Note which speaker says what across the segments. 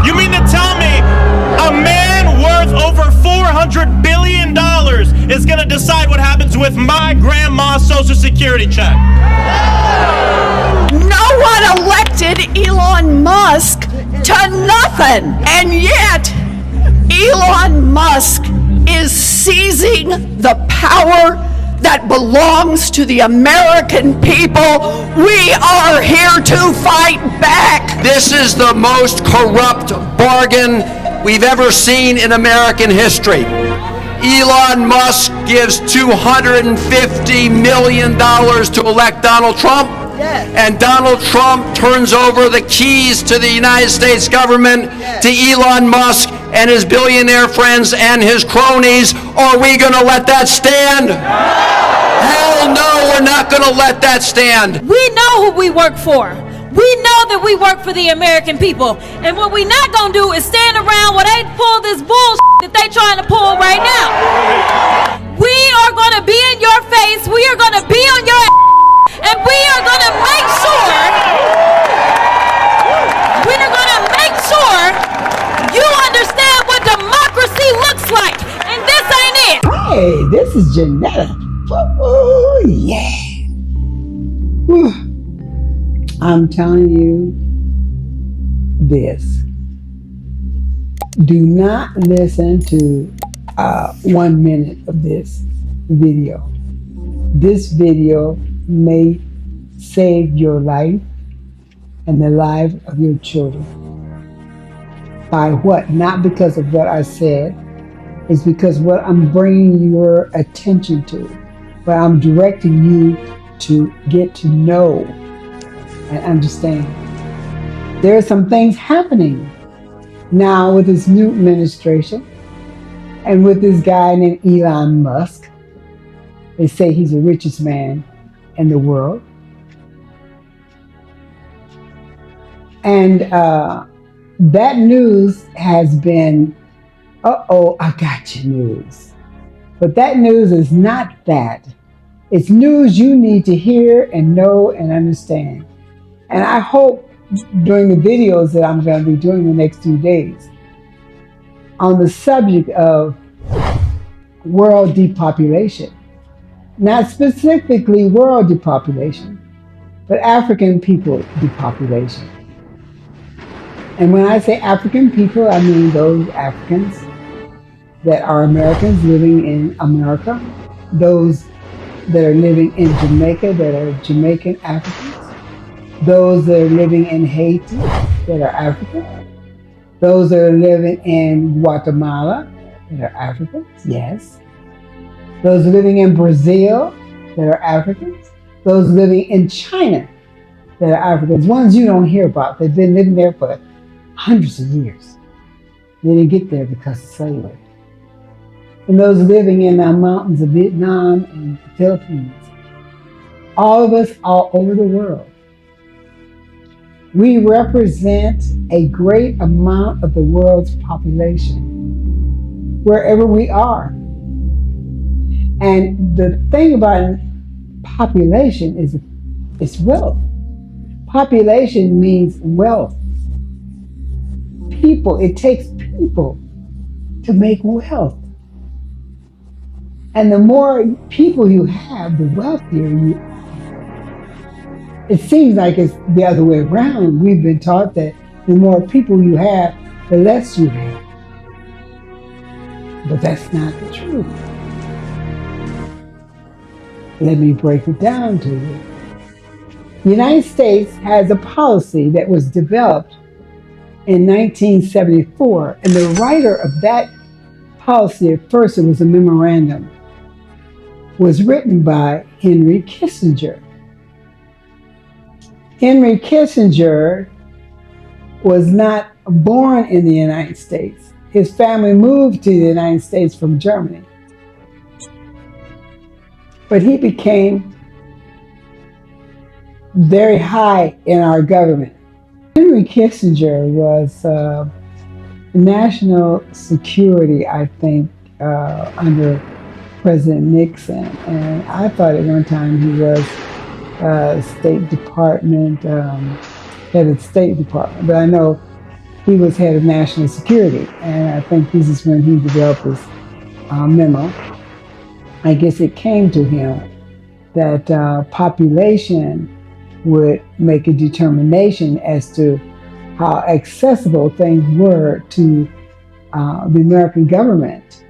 Speaker 1: You mean to tell me a man worth over $400 billion is going to decide what happens with my grandma's Social Security check?
Speaker 2: No one elected Elon Musk to nothing, and yet Elon Musk is seizing the power that belongs to the American people. We are here to fight back.
Speaker 3: This is the most corrupt bargain we've ever seen in American history. Elon Musk gives $250 million to elect Donald Trump.
Speaker 2: Yes.
Speaker 3: And Donald Trump turns over the keys to the United States government to Elon Musk and his billionaire friends and his cronies. Are we going to let that stand? Hell no, we're not going to let that stand.
Speaker 4: We know who we work for. We know that we work for the American people. And what we're not going to do is stand around while they pull this bullshit that they trying to pull right now. We are going to be in your face. We are going to be on your ass. And we are going to make sure, you understand what democracy looks like. And this ain't it.
Speaker 5: Hey, this is Janetta. Oh, yeah. Whew. I'm telling you this. Do not listen to 1 minute of this video. This video may save your life and the life of your children. By what? Not because of what I said. It's because what I'm bringing your attention to, what I'm directing you to get to know and understand. There are some things happening now with this new administration and with this guy named Elon Musk. They say he's the richest man in the world. And that news has been, uh-oh, I got your news. But that news is not that. It's news you need to hear and know and understand. And I hope during the videos that I'm going to be doing the next 2 days on the subject of world depopulation, not specifically world depopulation, but African people depopulation. And when I say African people, I mean those Africans that are Americans living in America, those that are living in Jamaica that are Jamaican Africans, those that are living in Haiti that are African, those that are living in Guatemala that are Africans, yes. Those living in Brazil that are Africans, those living in China that are Africans, ones you don't hear about. They've been living there for hundreds of years. They didn't get there because of slavery. And those living in the mountains of Vietnam and the Philippines. All of us all over the world. We represent a great amount of the world's population, wherever we are. And the thing about population is it's wealth. Population means wealth. People, it takes people to make wealth. And the more people you have, the wealthier you are. It seems like it's the other way around. We've been taught that the more people you have, the less you have. But that's not the truth. Let me break it down to you. The United States has a policy that was developed in 1974, and the writer of that policy, at first it was a memorandum, was written by Henry Kissinger. Henry Kissinger was not born in the United States. His family moved to the United States from Germany. But he became very high in our government. Henry Kissinger was national security, I think, under President Nixon. And I thought at one time he was State Department, head of the State Department. But I know he was head of national security. And I think this is when he developed this memo. I guess it came to him that population would make a determination as to how accessible things were to the American government.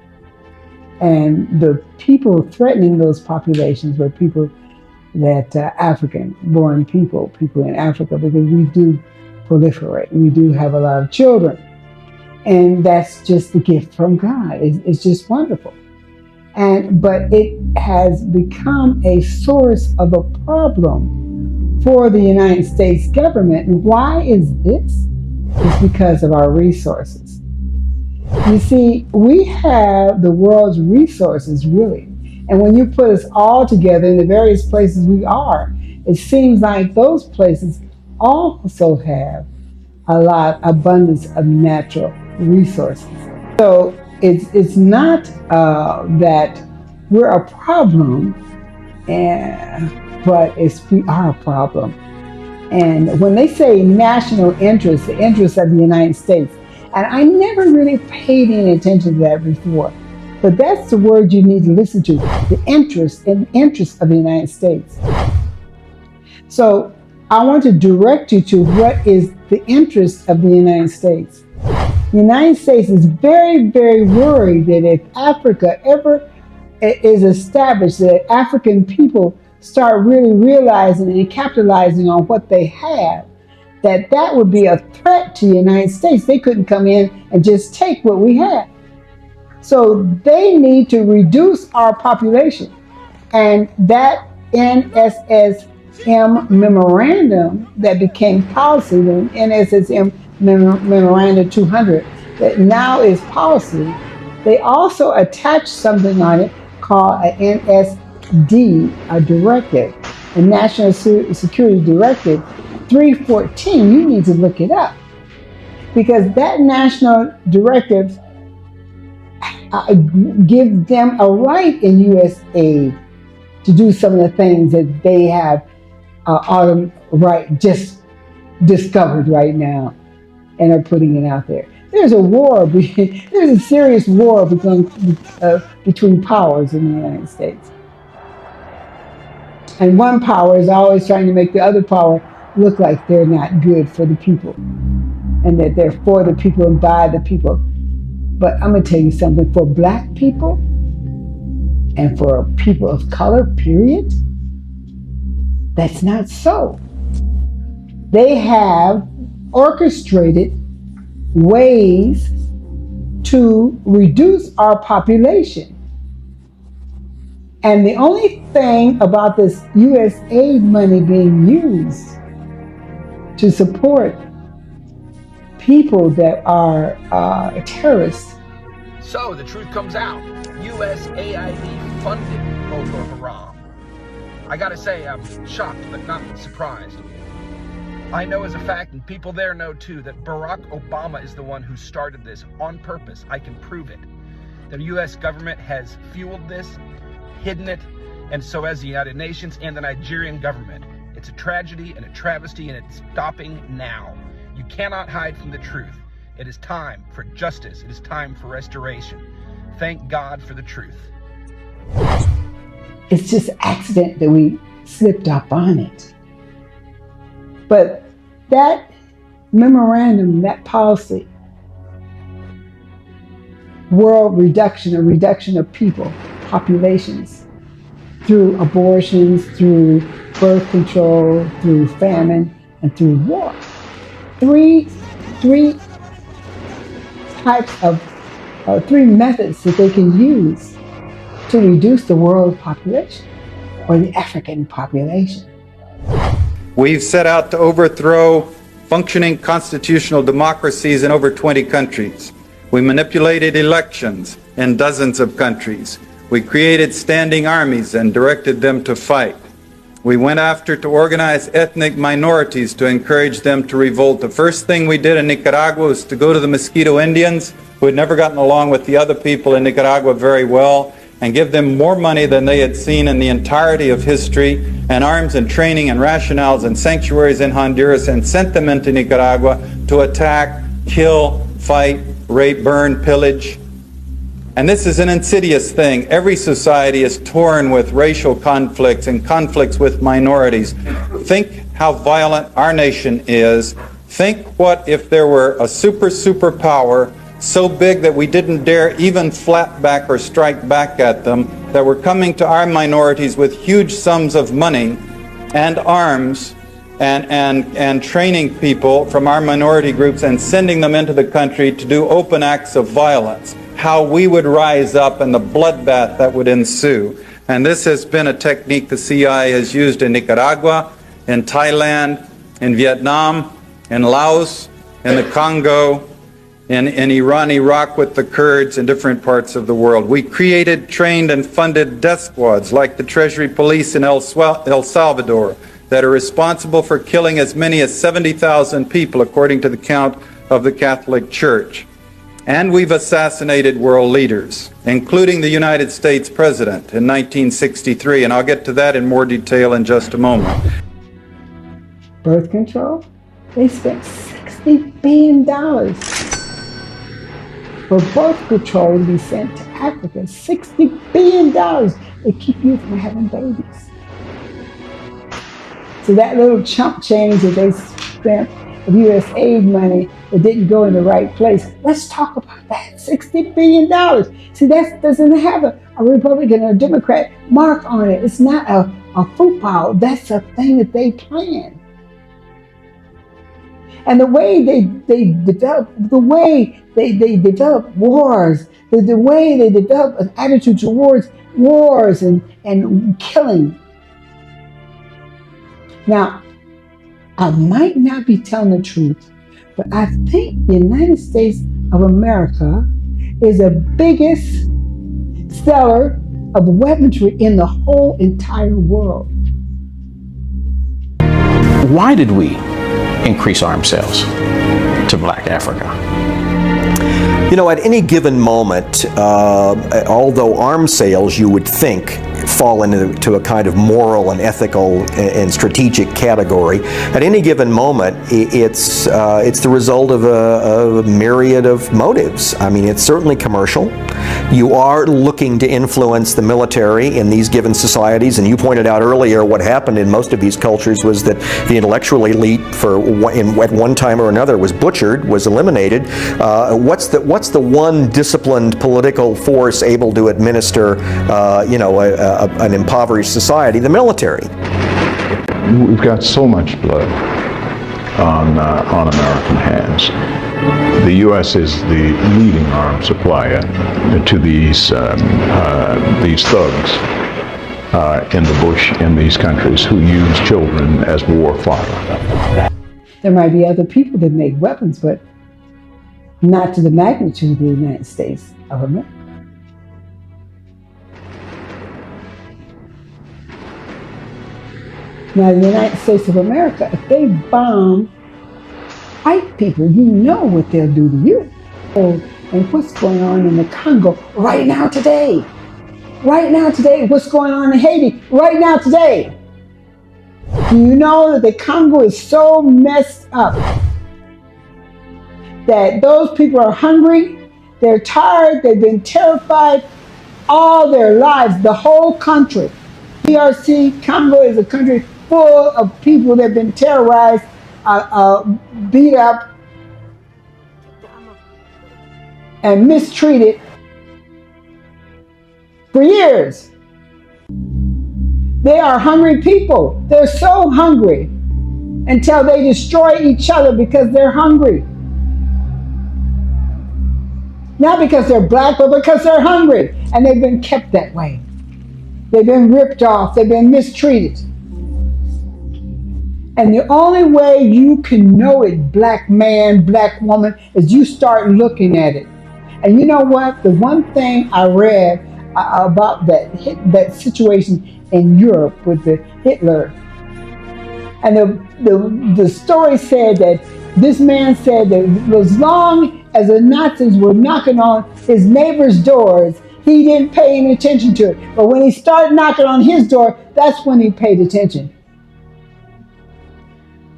Speaker 5: And the people threatening those populations were people that African-born people in Africa, because we do proliferate. We do have a lot of children. And that's just the gift from God. It's just wonderful. But it has become a source of a problem for the United States government. And why is this? It's because of our resources. You see, we have the world's resources, really. And when you put us all together in the various places we are, it seems like those places also have a lot abundance of natural resources. So it's not that we're a problem, but we are a problem. And when they say national interest, the interests of the United States, and I never really paid any attention to that before, but that's the word you need to listen to, the interest of the United States. So I want to direct you to what is the interest of the United States. The United States is very, very worried that if Africa ever is established, that African people start really realizing and capitalizing on what they have, that would be a threat to the United States. They couldn't come in and just take what we have. So they need to reduce our population. And that NSSM memorandum that became policy, the NSSM Memorandum 200, that now is policy, they also attached something on it called an NSD, a directive, a National Security Directive 314. You need to look it up, because that national directive gives them a right in USA to do some of the things that they have just discovered right now and are putting it out there. There's a serious war between powers in the United States. And one power is always trying to make the other power look like they're not good for the people, and that they're for the people and by the people. But I'm going to tell you something, for Black people and for people of color, period, that's not so. They have orchestrated ways to reduce our population. And the only thing about this USAID money being used to support people that are terrorists.
Speaker 3: So the truth comes out. USAID funded Boko Haram. I gotta say, I'm shocked but not surprised. I know as a fact, and people there know too, that Barack Obama is the one who started this on purpose. I can prove it. The US government has fueled this, hidden it, and so has the United Nations and the Nigerian government. It's a tragedy and a travesty, and it's stopping now. You cannot hide from the truth. It is time for justice. It is time for restoration. Thank God for the truth.
Speaker 5: It's just accident that we slipped up on it. But that memorandum, that policy, world reduction, a reduction of people, populations, through abortions, through birth control, through famine, and through war. Three methods that they can use to reduce the world population, or the African population.
Speaker 6: We've set out to overthrow functioning constitutional democracies in over 20 countries. We manipulated elections in dozens of countries. We created standing armies and directed them to fight. We went after to organize ethnic minorities to encourage them to revolt. The first thing we did in Nicaragua was to go to the Mosquito Indians, who had never gotten along with the other people in Nicaragua very well, and give them more money than they had seen in the entirety of history, and arms and training and rationales and sanctuaries in Honduras, and sent them into Nicaragua to attack kill, fight, rape, burn, pillage. And this is an insidious thing. Every society is torn with racial conflicts and conflicts with minorities. Think how violent our nation is. Think what if there were a superpower so big that we didn't dare even flap back or strike back at them, that were coming to our minorities with huge sums of money and arms and training people from our minority groups and sending them into the country to do open acts of violence. How we would rise up and the bloodbath that would ensue. And this has been a technique the CIA has used in Nicaragua, in Thailand, in Vietnam, in Laos, in the Congo, in Iran, Iraq with the Kurds, in different parts of the world. We created, trained, and funded death squads like the Treasury Police in El Salvador that are responsible for killing as many as 70,000 people, according to the count of the Catholic Church. And we've assassinated world leaders, including the United States President in 1963, and I'll get to that in more detail in just a moment.
Speaker 5: Birth control, they spent $60 billion for birth control to be sent to Africa. $60 billion to keep you from having babies. So that little chump change that they spent of U.S. aid money that didn't go in the right place. Let's talk about that. $60 billion. See, that doesn't have a Republican or a Democrat mark on it. It's not a football. That's a thing that they plan. And the way they develop, wars, the way they develop an attitude towards wars and killing. Now, I might not be telling the truth, but I think the United States of America is the biggest seller of weaponry in the whole entire world.
Speaker 7: Why did we increase arms sales to Black Africa?
Speaker 8: You know, at any given moment, although arms sales, you would think, fall into a kind of moral and ethical and strategic category. At any given moment, it's the result of a myriad of motives. I mean, it's certainly commercial. You are looking to influence the military in these given societies, and you pointed out earlier what happened in most of these cultures was that the intellectual elite, at one time or another, was butchered, was eliminated. What's the one disciplined political force able to administer, an impoverished society? The military.
Speaker 9: We've got so much blood on American hands. The U.S. is the leading arms supplier to these thugs in the bush in these countries who use children as war fodder.
Speaker 5: There might be other people that make weapons, but not to the magnitude of the United States of America. Now, the United States of America, if they bomb white people, you know what they'll do to you. And what's going on in the Congo right now today? Right now today, what's going on in Haiti right now today? Do you know that the Congo is so messed up that those people are hungry, they're tired, they've been terrified all their lives, the whole country. DRC, Congo is a country full of people that have been terrorized, beat up, and mistreated for years. They are hungry people. They're so hungry until they destroy each other because they're hungry. Not because they're black, but because they're hungry. And they've been kept that way. They've been ripped off. They've been mistreated. And the only way you can know it, black man, black woman, is you start looking at it. And you know what? The one thing I read about that situation in Europe with the Hitler, and the story said that this man said that as long as the Nazis were knocking on his neighbor's doors, he didn't pay any attention to it. But when he started knocking on his door, that's when he paid attention.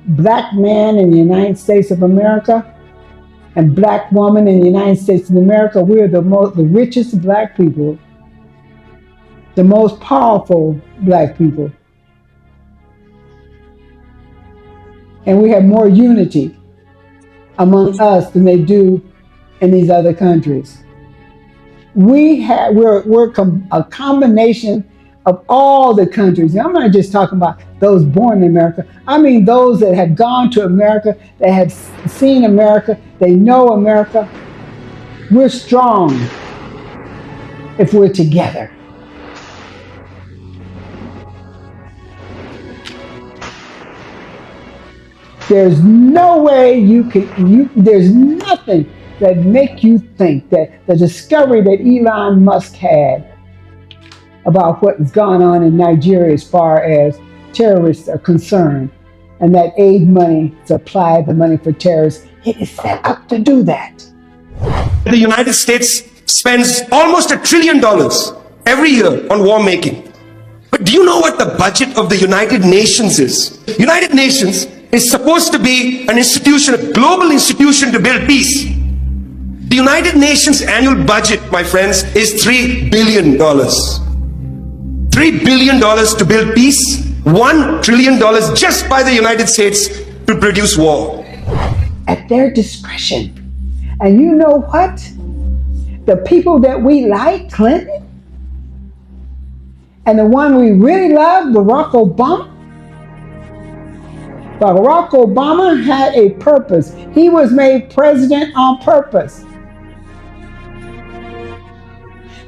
Speaker 5: Black man in the United States of America, and black woman in the United States of America, we're the richest black people, the most powerful black people. And we have more unity among us than they do in these other countries. We're a combination of all the countries. I'm not just talking about those born in America. I mean those that have gone to America, that have seen America, they know America. We're strong if we're together. There's no way there's nothing that make you think that the discovery that Elon Musk had about what's gone on in Nigeria as far as terrorists are concerned, and that aid money, supply the money for terrorists, it is set up to do that.
Speaker 10: The United States spends almost $1 trillion every year on war making. But do you know what the budget of the United Nations is? United Nations is supposed to be an institution, a global institution to build peace. The United Nations annual budget, my friends, is $3 billion. $3 billion to build peace, $1 trillion just by the United States to produce war.
Speaker 5: At their discretion. And you know what? The people that we like, Clinton, and the one we really love, Barack Obama. Barack Obama had a purpose. He was made president on purpose.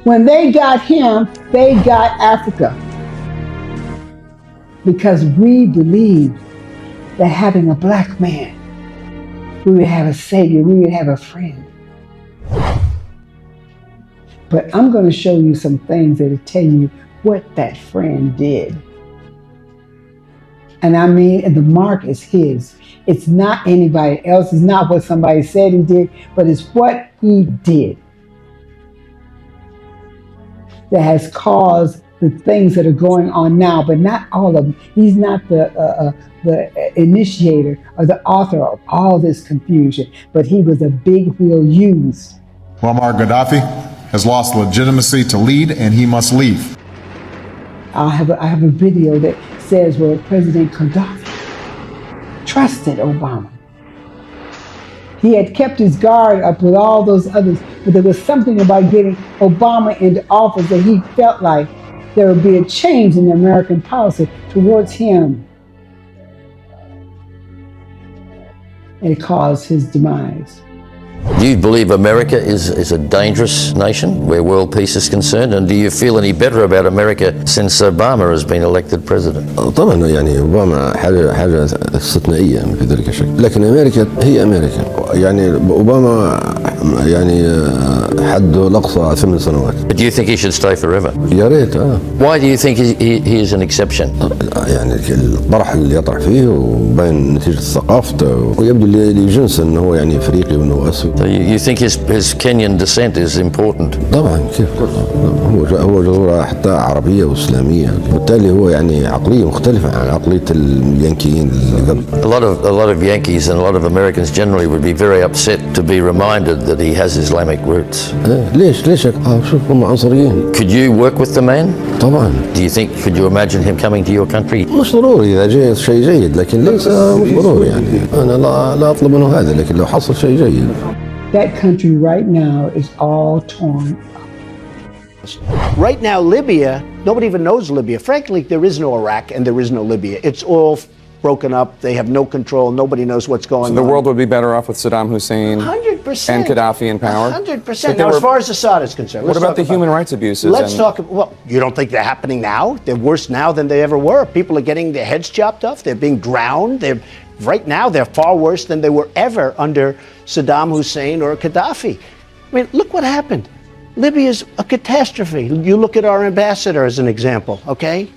Speaker 5: When they got him, they got Africa. Because we believed that having a black man, we would have a savior, we would have a friend. But I'm going to show you some things that will tell you what that friend did. And I mean, the mark is his. It's not anybody else. It's not what somebody said he did, but it's what he did that has caused the things that are going on now, but not all of them. He's not the initiator or the author of all this confusion, but he was a big wheel used.
Speaker 11: Muammar Gaddafi has lost legitimacy to lead, and he must leave.
Speaker 5: I have a video that says where President Gaddafi trusted Obama. He had kept his guard up with all those others, but there was something about getting Obama into office that he felt like there would be a change in the American policy towards him. And it caused his demise.
Speaker 12: Do you believe America is a dangerous nation where world peace is concerned? And do you feel any better about America since Obama has been elected president?
Speaker 13: طبعا يعني اوباما حاجه استثنائيه في ذلك الشكل، لكن امريكا هي امريكا. يعني اوباما يعني حده الاقصى 8 سنوات.
Speaker 12: But do you think he should stay forever?
Speaker 13: يا ريت.
Speaker 12: Why do you think he is an exception?
Speaker 13: يعني الطرح اللي يطرح فيه وبين نتيجه ثقافته، ويبدو لجنس انه هو يعني افريقي وانه اسود.
Speaker 12: So you think his Kenyan descent is important?
Speaker 13: طبعا كيف؟ هو جذوره حتى عربيه واسلاميه، وبالتالي هو يعني عقليه مختلفه عن عقليه اليانكيين اللي قبل.
Speaker 12: A lot of Yankees and a lot of Americans generally would be very upset to be reminded that he has Islamic roots.
Speaker 13: ليش شوف هم عنصريين.
Speaker 12: Could you work with the man?
Speaker 13: طبعا.
Speaker 12: Do you think could you imagine him coming to your country?
Speaker 13: مش ضروري إذا جاء شيء جيد، لكن ليس مش ضروري يعني. أنا لا أطلب منه هذا، لكن لو حصل شيء جيد.
Speaker 5: That country right now is all torn up.
Speaker 14: Right now, Libya, nobody even knows Libya. Frankly, there is no Iraq and there is no Libya. It's all broken up. They have no control. Nobody knows what's going on.
Speaker 15: So the world would be better off with Saddam Hussein
Speaker 14: 100%.
Speaker 15: and Gaddafi in power?
Speaker 14: 100%. Now, as far as Assad is concerned,
Speaker 15: what about the human rights abuses?
Speaker 14: Let's talk. Well, you don't think they're happening now? They're worse now than they ever were. People are getting their heads chopped off. They're being drowned. Right now, they're far worse than they were ever under Saddam Hussein or Gaddafi. I mean, look what happened. Libya is a catastrophe. You look at our ambassador as an example, okay?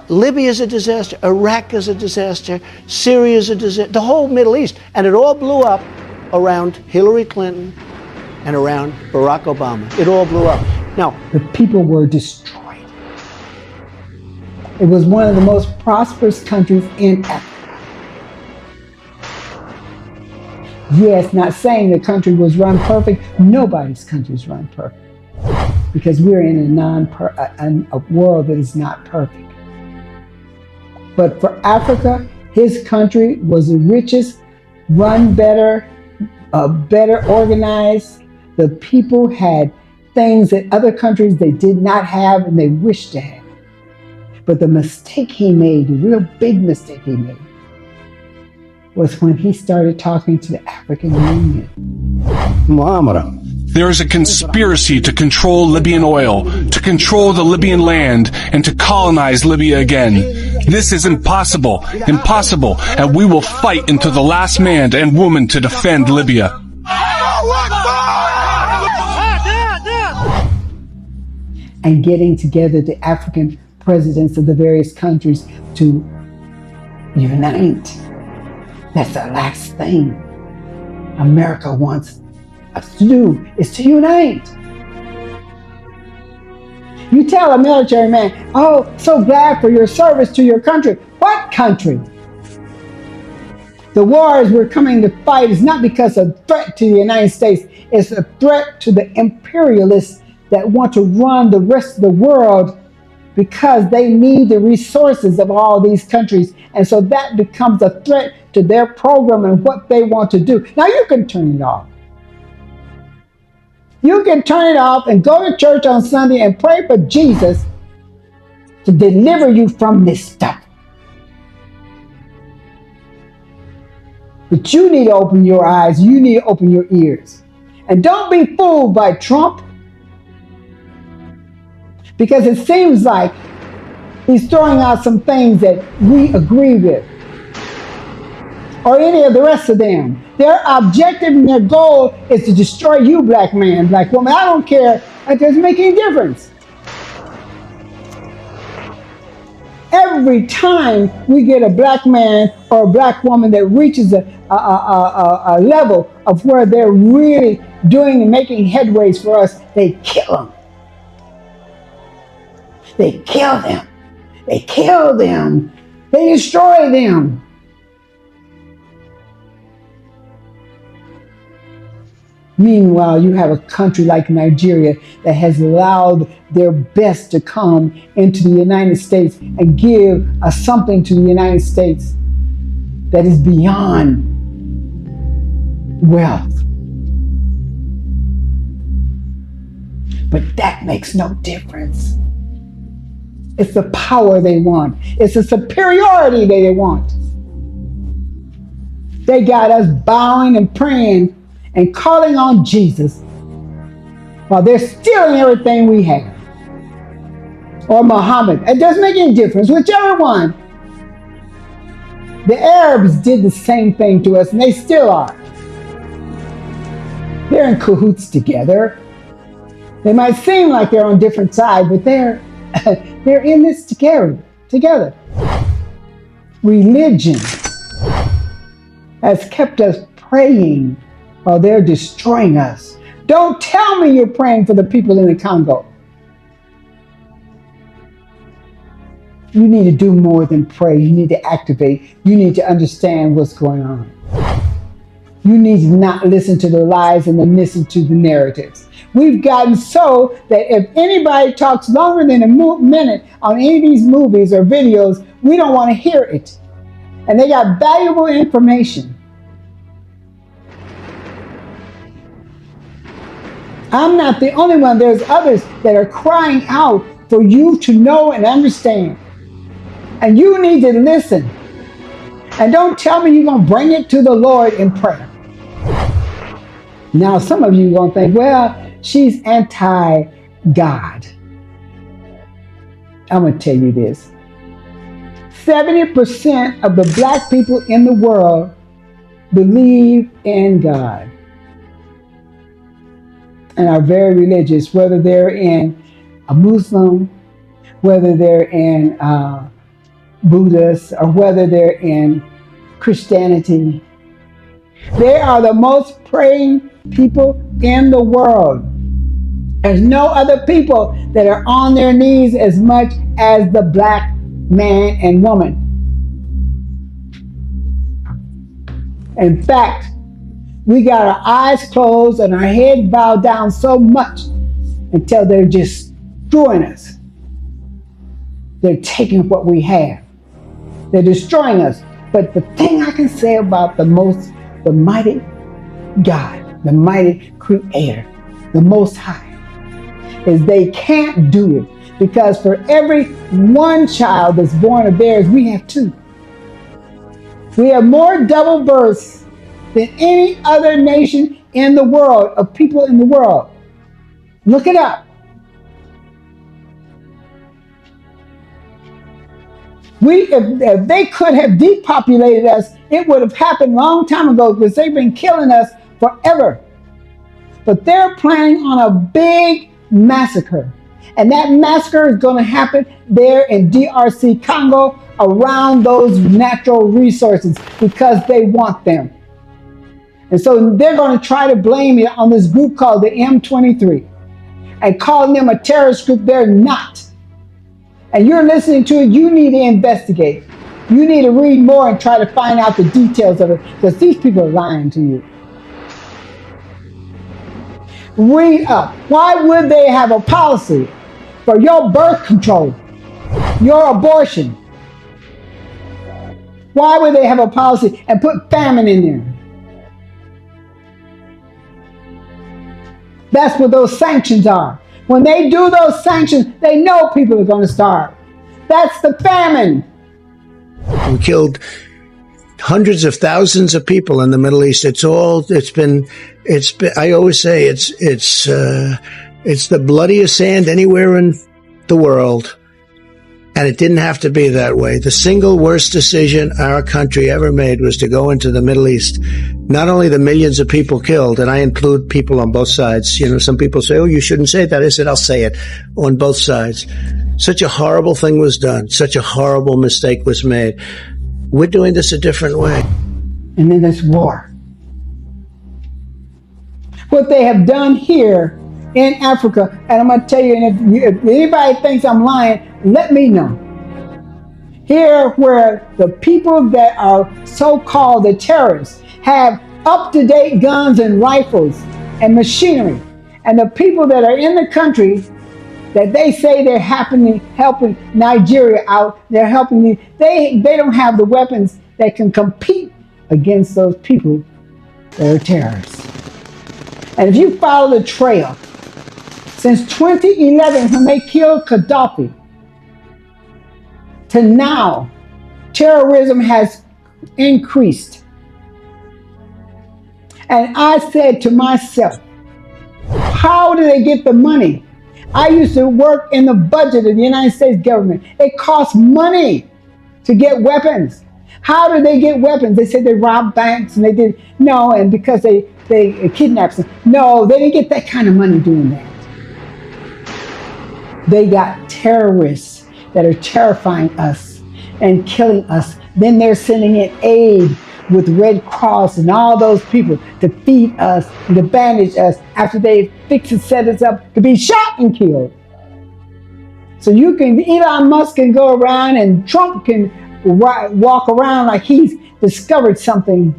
Speaker 14: Libya is a disaster. Iraq is a disaster. Syria is a disaster. The whole Middle East. And it all blew up around Hillary Clinton and around Barack Obama. It all blew up. Now,
Speaker 5: the people were destroyed. It was one of the most prosperous countries in Africa. Yes, not saying the country was run perfect. Nobody's country is run perfect because we're in a world that is not perfect. But for Africa, his country was the richest, run better, better organized. The people had things that other countries they did not have and they wished to have. But the mistake he made, the real big mistake he made, was when he started talking to the African Union.
Speaker 16: There is a conspiracy to control Libyan oil, to control the Libyan land, and to colonize Libya again. This is impossible, impossible, and we will fight until the last man and woman to defend Libya.
Speaker 5: And getting together the African presidents of the various countries to unite. That's the last thing America wants us to do, is to unite. You tell a military man, oh, so glad for your service to your country. What country? The wars we're coming to fight is not because of a threat to the United States, it's a threat to the imperialists that want to run the rest of the world because they need the resources of all these countries. And so that becomes a threat to their program and what they want to do. Now you can turn it off. You can turn it off and go to church on Sunday and pray for Jesus to deliver you from this stuff. But you need to open your eyes. You need to open your ears. And don't be fooled by Trump, because it seems like he's throwing out some things that we agree with, or any of the rest of them. Their objective and their goal is to destroy you, black man, black woman. I don't care. It doesn't make any difference. Every time we get a black man or a black woman that reaches a level of where they're really doing and making headways for us, they kill them. They kill them. They kill them. They destroy them. Meanwhile, you have a country like Nigeria that has allowed their best to come into the United States and give something to the United States that is beyond wealth. But that makes no difference. It's the power they want. It's the superiority that they want. They got us bowing and praying and calling on Jesus while they're stealing everything we have. Or Muhammad. It doesn't make any difference, whichever one. The Arabs did the same thing to us, and they still are. They're in cahoots together. They might seem like they're on different sides, but they're in this together. Religion has kept us praying while they're destroying us. Don't tell me you're praying for the people in the Congo. You need to do more than pray. You need to activate. You need to understand what's going on. You need to not listen to the lies and then listen to the narratives. We've gotten so that if anybody talks longer than a minute on any of these movies or videos, we don't want to hear it. And they got valuable information. I'm not the only one. There's others that are crying out for you to know and understand. And you need to listen. And don't tell me you're going to bring it to the Lord in prayer. Now, some of you are going to think, well, she's anti-God. I'm going to tell you this. 70% of the black people in the world believe in God and are very religious, whether they're in a Muslim, whether they're in Buddhist, or whether they're in Christianity. They are the most praying people in the world. There's no other people that are on their knees as much as the black man and woman. In fact, We got our eyes closed and our head bowed down so much until they're just destroying us. They're taking what we have. They're destroying us. But the thing I can say about the mighty God, the mighty Creator, the Most High, is they can't do it, because for every one child that's born of theirs, we have two. We have more double births than any other nation in the world, of people in the world. Look it up. If they could have depopulated us, it would have happened a long time ago, because they've been killing us forever. But they're planning on a big massacre. And that massacre is going to happen there in DRC Congo, around those natural resources, because they want them. And so they're going to try to blame it on this group called the M23 and calling them a terrorist group. They're not. And you're listening to it, you need to investigate. You need to read more and try to find out the details of it, because these people are lying to you. Read up. Why would they have a policy for your birth control, your abortion? Why would they have a policy and put famine in there? That's what those sanctions are. When they do those sanctions, they know people are going to starve. That's the famine.
Speaker 17: We killed hundreds of thousands of people in the Middle East. It's been, I always say it's the bloodiest sand anywhere in the world. And it didn't have to be that way. The single worst decision our country ever made was to go into the Middle East. Not only the millions of people killed, and I include people on both sides. You know, some people say, oh, you shouldn't say that. I said, I'll say it, on both sides. Such a horrible thing was done. Such a horrible mistake was made. We're doing this a different way.
Speaker 5: And then there's war. What they have done here in Africa, and I'm going to tell you, and if anybody thinks I'm lying, let me know. Here, where the people that are so-called the terrorists have up-to-date guns and rifles and machinery, and the people that are in the country that they say they're helping Nigeria out, they're helping they don't have the weapons that can compete against those people that are terrorists. And if you follow the trail, since 2011, when they killed Gaddafi, to now, terrorism has increased. And I said to myself, how do they get the money? I used to work in the budget of the United States government. It costs money to get weapons. How do they get weapons? They said they robbed banks and they did. No, and because they kidnapped them. No, they didn't get that kind of money doing that. They got terrorists that are terrifying us and killing us. Then they're sending in aid with Red Cross and all those people to feed us and to bandage us after they fix and set us up to be shot and killed. So Elon Musk can go around and Trump can walk around like he's discovered something.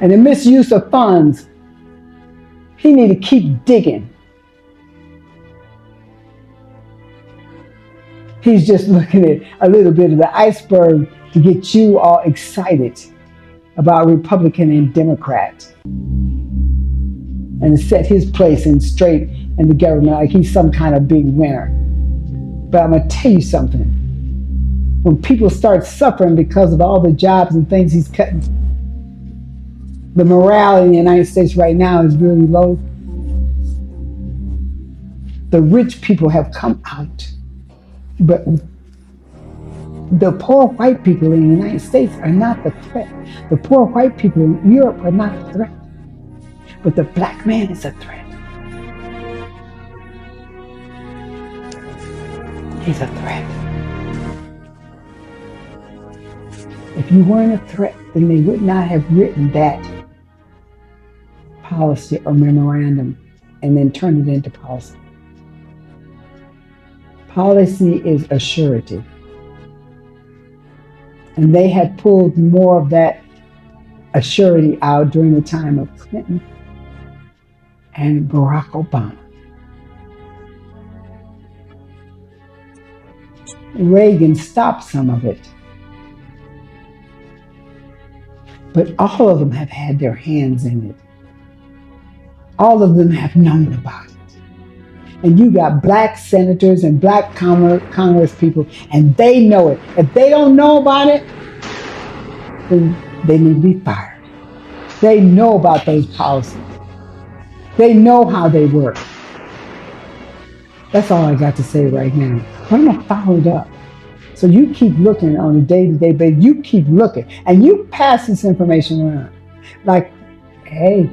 Speaker 5: And the misuse of funds, he need to keep digging. He's just looking at a little bit of the iceberg to get you all excited about Republican and Democrat, and to set his place in straight in the government like he's some kind of big winner. But I'm going to tell you something. When people start suffering because of all the jobs and things he's cutting, the morale in the United States right now is really low. The rich people have come out, but the poor white people in the United States are not the threat. The poor white people in Europe are not the threat. But the black man is a threat. He's a threat. If you weren't a threat, then they would not have written that policy or memorandum and then turned it into policy. Policy is a surety. And they had pulled more of that a surety out during the time of Clinton and Barack Obama. Reagan stopped some of it. But all of them have had their hands in it. All of them have known about it. And you got black senators and black Congress people, and they know it. If they don't know about it, then they need to be fired. They know about those policies. They know how they work. That's all I got to say right now. But I'm going to follow it up. So you keep looking on a day-to-day basis. You keep looking, and you pass this information around. Like, hey,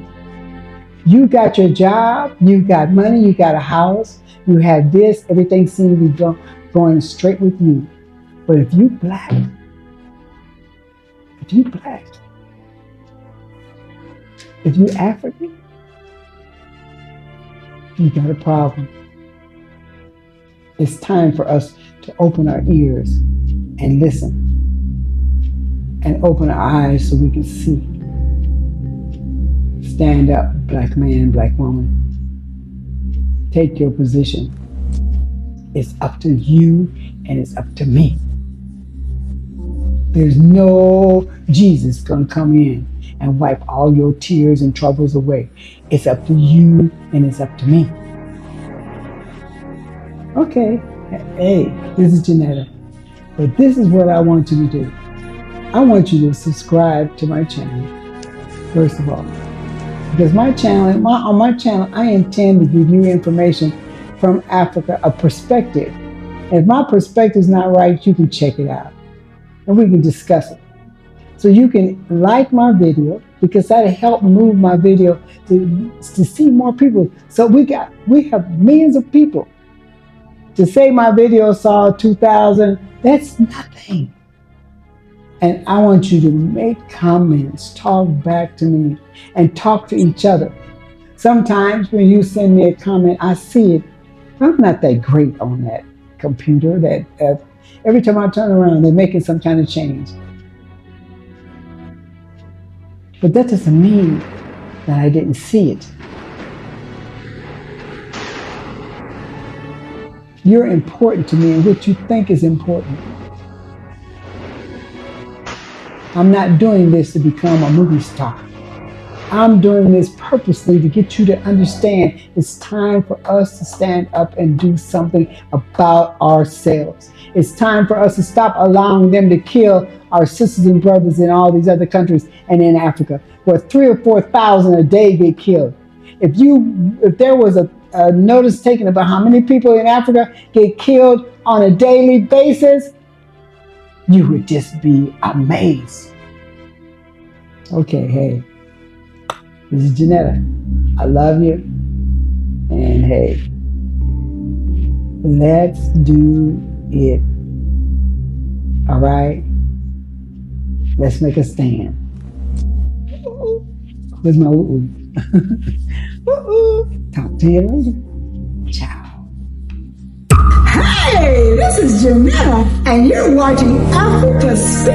Speaker 5: you got your job, you got money, you got a house, you have this, everything seems to be going straight with you. But if you black, if you African, you got a problem. It's time for us to open our ears and listen, and open our eyes so we can see. Stand up, black man, black woman. Take your position. It's up to you and it's up to me. There's no Jesus gonna come in and wipe all your tears and troubles away. It's up to you and it's up to me. Okay, hey, this is Janetta. But this is what I want you to do. I want you to subscribe to my channel, first of all. Because my channel, on my channel, I intend to give you information from Africa, a perspective. And if my perspective is not right, you can check it out. And we can discuss it. So you can like my video, because that'll help move my video to see more people. So we have millions of people. To say my video saw 2,000, that's nothing. And I want you to make comments, talk back to me, and talk to each other. Sometimes when you send me a comment, I see it. I'm not that great on that computer. That every time I turn around, they're making some kind of change. But that doesn't mean that I didn't see it. You're important to me, and what you think is important. I'm not doing this to become a movie star. I'm doing this purposely to get you to understand it's time for us to stand up and do something about ourselves. It's time for us to stop allowing them to kill our sisters and brothers in all these other countries and in Africa, where 3,000 or 4,000 a day get killed. If there was a notice taken about how many people in Africa get killed on a daily basis, you would just be amazed. Okay, hey, this is Janetta. I love you. And hey, let's do it. All right? Let's make a stand. Where's my ooh-ooh? Ooh-ooh. Talk to you later. Ciao.
Speaker 18: Hey, this is Janetta, and you're watching Africa Speak.